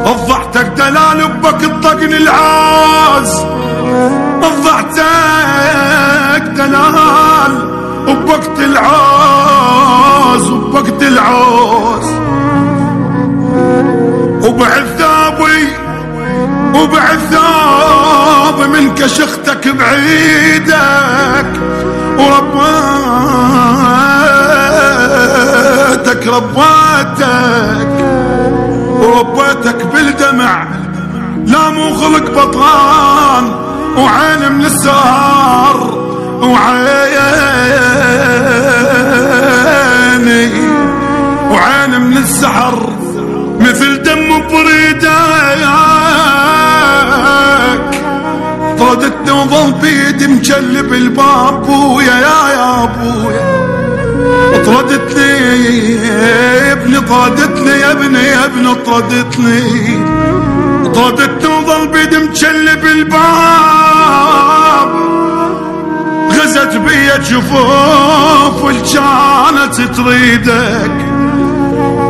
وضعتك دلال بك الطقن العاز، وضعتك دلال وبوقت العاز وبوقت العاز، وبعذابي وبعذاب من كشختك بعيدك، وربيتك وربيتك بالدمع، لا مو خلق بطلان وعين من السهر وعين من السحر، مثل دم بريدك طردتني وظل بيدي مجلب الباب بويا يا ابويا، طردتني يا ابني طردتني يا ابني طردتني وظل بيدي مجلب الباب، غزت بيا جفوف والجانت تريدك،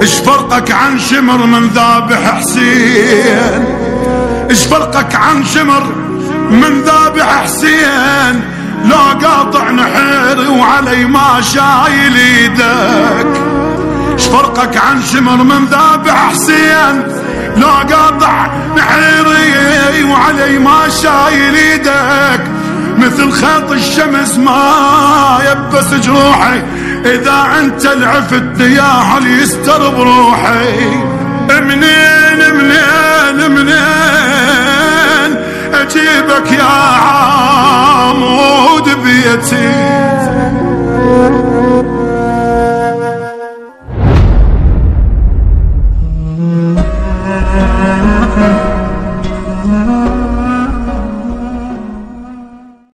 ايش فرقك عن شمر من ذابح حسين، ايش فرقك عن شمر من ذابح حسين، لا قاطع نحيري وعلي ما شايل ايدك، ايش فرقك عن شمر من ذابح حسين، لا قاطع نحيري وعلي ما شايل ايدك، مثل خيط الشمس ما يبس جروحي، اذا انت العفتني يا هل يستر بروحي، منين منين منين اجيبك يا عمود بيتي،